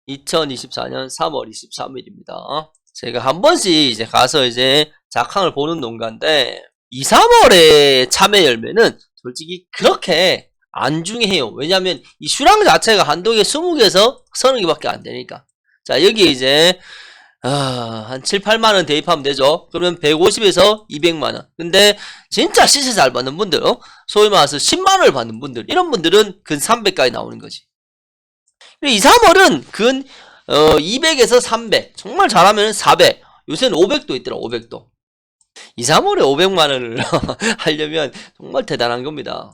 2024년 3월 23일입니다. 제가 한 번씩 이제 가서 이제 작황을 보는 농가인데 2, 3월에 참외 열매는 솔직히 그렇게 안 중요해요. 왜냐면 이 수량 자체가 한 동에 20개에서 30개밖에 안 되니까. 자, 여기 이제 한 7, 8만원 대입하면 되죠. 그러면 150에서 200만원. 근데 진짜 시세 잘 받는 분들, 소위 말해서 10만원을 받는 분들, 이런 분들은 근 300까지 나오는 거지. 2, 3월은 근 200에서 300, 정말 잘하면 400, 요새는 500도 있더라. 500도. 2, 3월에 500만원을 하려면 정말 대단한 겁니다.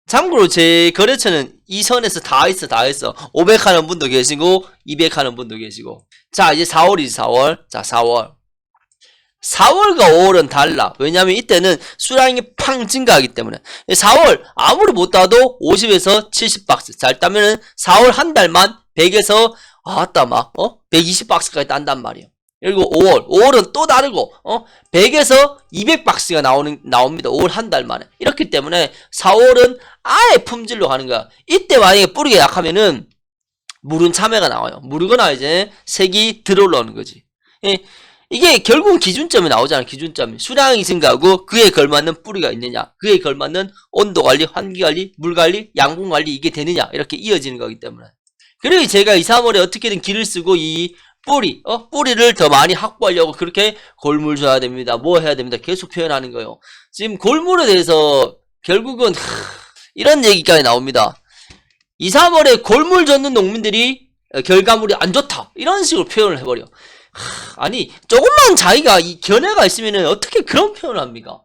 참고로 제 거래처는 이 선에서 다 있어. 500 하는 분도 계시고 200 하는 분도 계시고. 자, 이제 4월이지. 4월. 자, 4월 4월과 5월은 달라. 왜냐면 이때는 수량이 팡 증가하기 때문에. 4월 아무리 못 따도 50에서 70박스. 잘 따면은 4월 한 달만 100에서 120박스까지 딴단 말이에요. 그리고 5월은 또 다르고 100에서 200박스가 나옵니다. 5월 한 달 만에. 이렇기 때문에 4월은 아예 품질로 가는 거야. 이때 만약에 뿌리가 약하면은 무른 참외가 나와요. 무르거나 이제 색이 들어올라오는 거지. 이게 결국은 기준점이 나오잖아. 기준점이. 수량이 증가하고 그에 걸맞는 뿌리가 있느냐, 그에 걸맞는 온도관리, 환기관리, 물관리, 양분관리 이게 되느냐, 이렇게 이어지는 거기 때문에. 그리고 제가 2, 3월에 어떻게든 기를 쓰고 이 뿌리를 더 많이 확보하려고 그렇게 골물 줘야 됩니다. 뭐 해야 됩니다. 계속 표현하는 거예요. 지금 골물에 대해서 결국은 이런 얘기까지 나옵니다. 2, 3월에 골물 줬는 농민들이 결과물이 안 좋다. 이런 식으로 표현을 해버려. 아니, 조금만 자기가 이 견해가 있으면은 어떻게 그런 표현을 합니까?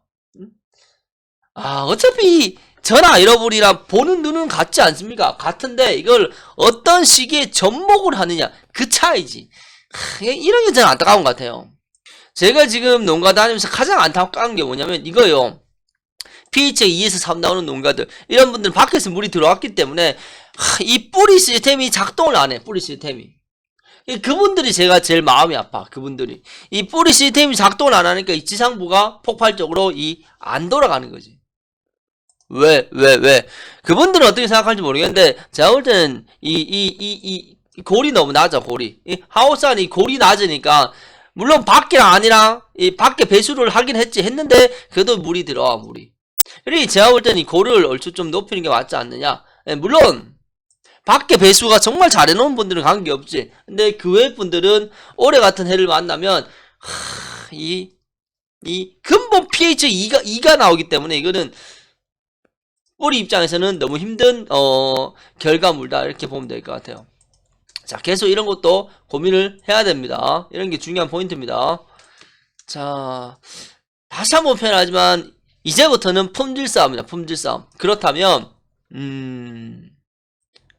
어차피 저나 여러분이랑 보는 눈은 같지 않습니까? 같은데 이걸 어떤 시기에 접목을 하느냐, 그 차이지. 이런 게 저는 안타까운 것 같아요. 제가 지금 농가 다니면서 가장 안타까운 게 뭐냐면 이거요. pH 2에서 3 나오는 농가들, 이런 분들은 밖에서 물이 들어왔기 때문에 이 뿌리 시스템이 작동을 안 해. 뿌리 시스템이. 그분들이 제가 제일 마음이 아파. 그분들이 이 뿌리 시스템이 작동을 안 하니까 이 지상부가 폭발적으로 안 돌아가는 거지. 왜? 그분들은 어떻게 생각할지 모르겠는데 제가 볼 때는 이 골이 너무 낮아. 골이 하우스 안에 골이 낮으니까, 물론 밖이랑 안이랑 이 밖에 배수를 하긴 했는데 그래도 물이 들어와. 물이. 그리고 제가 볼 때는 이 골을 얼추 좀 높이는 게 맞지 않느냐. 물론 밖에 배수가 정말 잘해놓은 분들은 관계없지. 근데 그 외 분들은 올해 같은 해를 만나면 이 근본 pH 2가 나오기 때문에 이거는 뿌리 입장에서는 너무 힘든 결과물다, 이렇게 보면 될 것 같아요. 자, 계속 이런 것도 고민을 해야 됩니다. 이런 게 중요한 포인트입니다. 자, 다시 한번 표현하지만 이제부터는 품질 싸움이다. 품질 싸움. 그렇다면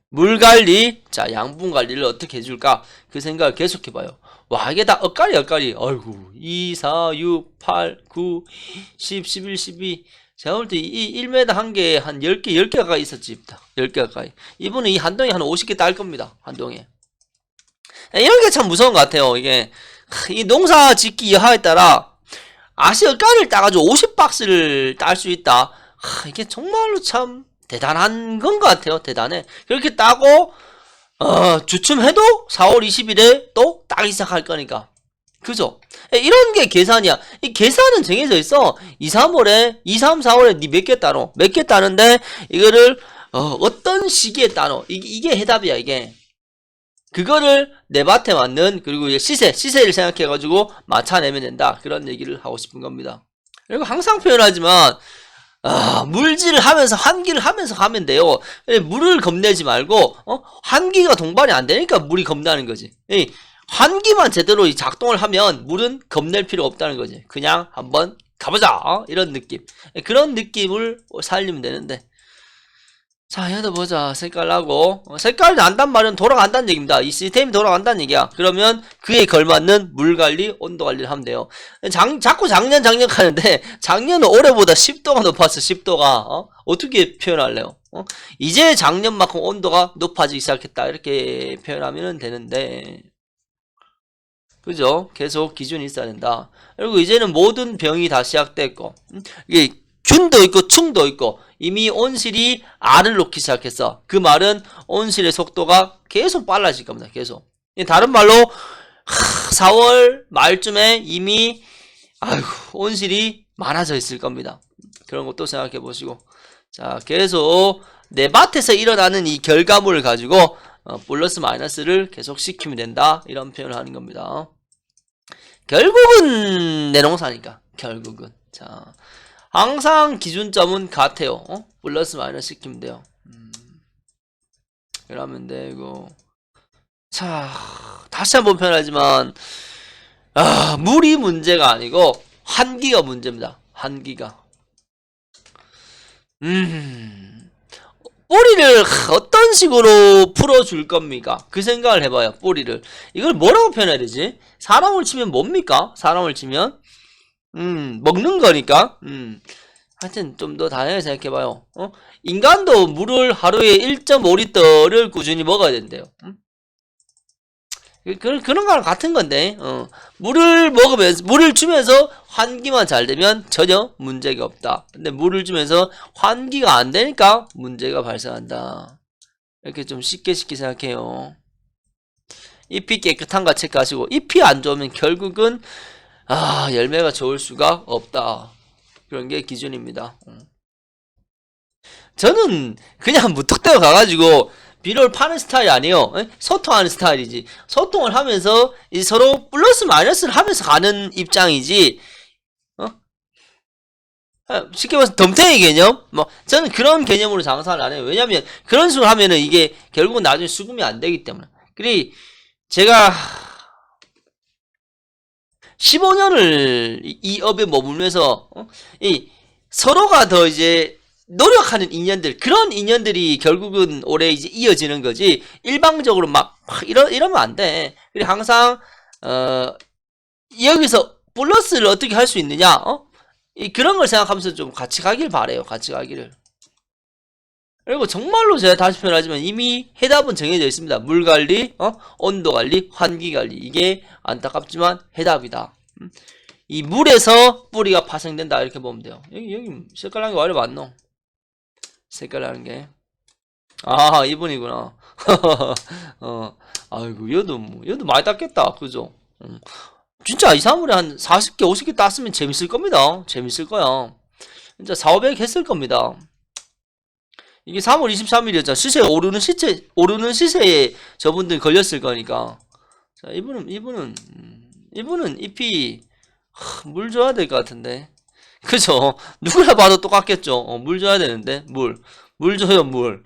물 관리, 자, 양분 관리를 어떻게 해줄까? 그 생각을 계속 해봐요. 와, 이게 다 엇갈이. 아이고, 2, 4, 6, 8, 9, 10, 11, 12. 제가 볼 때 이 1m 한 개에 한 10개 가까이 있었지. 10개 가까이. 이분은 이 한 동에 한 50개 딸 겁니다. 한 동에. 이런 게 참 무서운 것 같아요. 이게, 이 농사 짓기 여하에 따라 아시 엇갈이를 따가지고 50박스를 딸 수 있다. 이게 정말로 참 대단한 건 것 같아요. 대단해. 그렇게 따고 주춤해도 4월 20일에 또 따기 시작할 거니까. 그죠? 이런 게 계산이야. 이 계산은 정해져 있어. 2, 3월에 2, 3, 4월에 니 몇 개 따노? 몇 개 따는데 이거를 어떤 시기에 따노? 이게 해답이야. 이게. 그거를 내 밭에 맞는, 그리고 이제 시세를 생각해가지고 맞춰내면 된다. 그런 얘기를 하고 싶은 겁니다. 그리고 항상 표현하지만 물질을 하면서 환기를 하면서 가면 돼요. 물을 겁내지 말고 환기가 동반이 안 되니까 물이 겁나는 거지. 환기만 제대로 작동을 하면 물은 겁낼 필요 없다는 거지. 그냥 한번 가보자, 이런 느낌. 그런 느낌을 살리면 되는데. 자, 여기다 보자. 색깔 나고, 색깔이 난단 말은 돌아간다는 얘기입니다. 이 시스템이 돌아간다는 얘기야. 그러면 그에 걸맞는 물 관리, 온도 관리를 하면 돼요. 자꾸 작년 하는데 작년은 올해보다 10도가 높았어. 10도가. 어떻게 표현할래요? 이제 작년만큼 온도가 높아지기 시작했다, 이렇게 표현하면 되는데, 그죠? 계속 기준이 있어야 된다. 그리고 이제는 모든 병이 다 시작됐고, 이게 균도 있고 충도 있고, 이미 온실이 알을 놓기 시작했어. 그 말은 온실의 속도가 계속 빨라질 겁니다. 계속. 다른 말로 4월 말쯤에 이미 아이고 온실이 많아져 있을 겁니다. 그런 것도 생각해 보시고, 자 계속 내 밭에서 일어나는 이 결과물을 가지고 플러스 마이너스를 계속 시키면 된다, 이런 표현을 하는 겁니다. 결국은 내 농사니까 결국은. 자 항상 기준점은 같아요. 플러스 마이너스 시키면 돼요. 그러면 되고, 자 다시 한번 표현하지만 물이 문제가 아니고 환기가 문제입니다. 환기가. 뿌리를 어떤 식으로 풀어줄 겁니까? 그 생각을 해봐요. 뿌리를 이걸 뭐라고 표현해야 되지? 사람을 치면 뭡니까? 사람을 치면 먹는 거니까. 하여튼 좀 더 다양하게 생각해봐요. 인간도 물을 하루에 1.5리터를 꾸준히 먹어야 된대요. 그런 거랑 같은 건데, 물을 먹으면서, 물을 주면서 환기만 잘 되면 전혀 문제가 없다. 근데 물을 주면서 환기가 안 되니까 문제가 발생한다. 이렇게 좀 쉽게 생각해요. 잎이 깨끗한가 체크하시고, 잎이 안 좋으면 결국은, 열매가 좋을 수가 없다. 그런 게 기준입니다. 저는 그냥 무턱대고 가가지고, 비료를 파는 스타일이 아니에요. 소통하는 스타일이지. 소통을 하면서 서로 플러스 마이너스를 하면서 가는 입장이지. 쉽게 말해서 덤탱이 개념? 저는 그런 개념으로 장사를 안 해요. 왜냐면 그런 식으로 하면은 이게 결국은 나중에 수급이 안 되기 때문에. 그리고 제가 15년을 이 업에 머물면서 이 서로가 더 이제 노력하는 인연들, 그런 인연들이 결국은 올해 이제 이어지는 거지, 일방적으로 막 이러면 안 돼. 그리고 항상 여기서 플러스를 어떻게 할 수 있느냐, 그런 걸 생각하면서 좀 같이 가길 바래요. 같이 가기를. 그리고 정말로 제가 다시 표현하지만 이미 해답은 정해져 있습니다. 물 관리, 온도 관리, 환기 관리. 이게 안타깝지만 해답이다. 이 물에서 뿌리가 파생된다, 이렇게 보면 돼요. 여기 색깔난 게 왜 이리 많노? 색깔나는 게. 이분이구나. 아이고, 얘도 많이 땄겠다. 그죠? 진짜 이 사물에 한 40개, 50개 땄으면 재밌을 겁니다. 재밌을 거야. 진짜 4, 500 했을 겁니다. 이게 3월 23일이었잖아. 오르는 시세에 저분들 걸렸을 거니까. 자, 이분은 잎이, 물 줘야 될 것 같은데. 그죠? 누구나 봐도 똑같겠죠. 물 줘야 되는데, 물 줘요, 물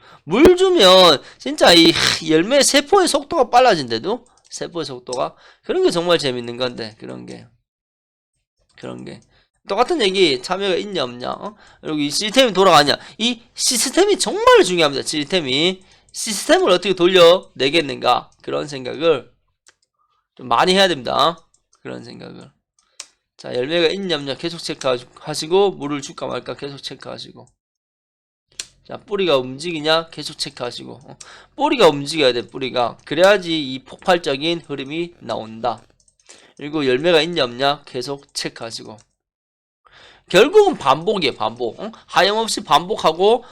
주면, 진짜 이 열매 세포의 속도가 빨라진대도? 세포의 속도가? 그런 게 정말 재밌는 건데, 그런 게. 똑같은 얘기, 참여가 있냐, 없냐, 그리고 이 시스템이 돌아가냐. 이 시스템이 정말 중요합니다, 시스템을 어떻게 돌려내겠는가. 그런 생각을 좀 많이 해야 됩니다. 그런 생각을. 자, 열매가 있냐 없냐 계속 체크하시고, 물을 줄까 말까 계속 체크하시고, 자, 뿌리가 움직이냐 계속 체크하시고, 뿌리가 움직여야 돼. 뿌리가 그래야지 이 폭발적인 흐름이 나온다. 그리고 열매가 있냐 없냐 계속 체크하시고, 결국은 반복이에요. 반복. 하염없이 반복하고,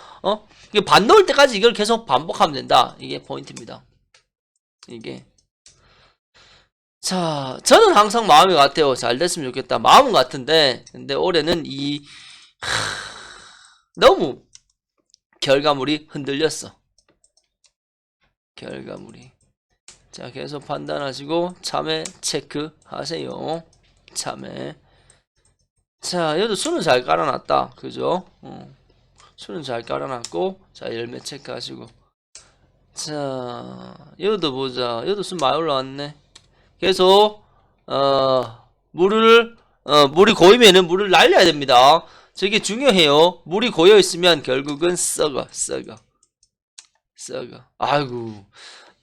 이게 반 넣을 때까지 이걸 계속 반복하면 된다. 이게 포인트입니다. 이게. 자, 저는 항상 마음이 같아요. 잘 됐으면 좋겠다. 마음은 같은데, 근데 올해는 너무 결과물이 흔들렸어. 결과물이. 자, 계속 판단하시고, 참외 체크하세요. 참외. 자, 얘도 수는 잘 깔아놨다. 그죠? 수는 잘 깔아놨고, 자, 열매 체크하시고. 자, 얘도 보자. 얘도 수 많이 올라왔네. 계속 물이 고이면은 물을 날려야 됩니다. 저게 중요해요. 물이 고여 있으면 결국은 썩어. 아이고,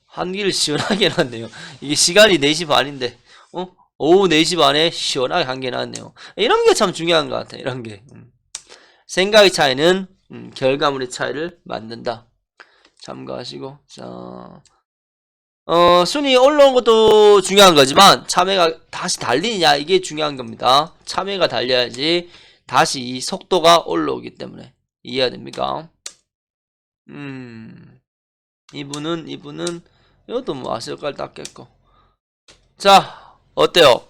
한기를 시원하게 해놨네요. 이게 시간이 4시 반인데, 오후 4시 반에 시원하게 한개 해놨네요. 이런 게 참 중요한 것 같아요. 이런 게. 생각의 차이는 결과물의 차이를 만든다. 참고하시고. 자, 순위 올라온 것도 중요한 거지만, 참외가 다시 달리느냐, 이게 중요한 겁니다. 참외가 달려야지 다시 이 속도가 올라오기 때문에. 이해가 됩니까? 이분은, 이것도 뭐 아실걸 땄겠고. 자, 어때요?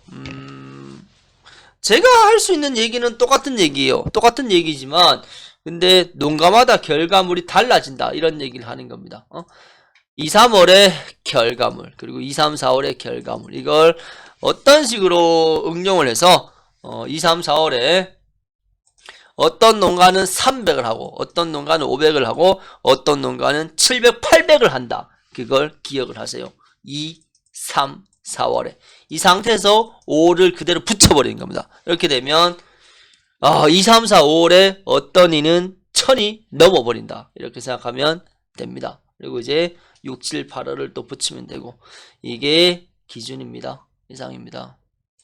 제가 할 수 있는 얘기는 똑같은 얘기예요. 똑같은 얘기지만 근데 농가마다 결과물이 달라진다. 이런 얘기를 하는 겁니다. 2, 3월의 결과물 그리고 2, 3, 4월의 결과물 이걸 어떤 식으로 응용을 해서 2, 3, 4월에 어떤 농가는 300을 하고 어떤 농가는 500을 하고 어떤 농가는 700, 800을 한다. 그걸 기억을 하세요. 2, 3, 4월에 이 상태에서 5를 그대로 붙여버리는 겁니다. 이렇게 되면 2, 3, 4, 5월에 어떤 이는 1000이 넘어버린다. 이렇게 생각하면 됩니다. 그리고 이제 6, 7, 8월을 또 붙이면 되고 이게 기준입니다. 이상입니다.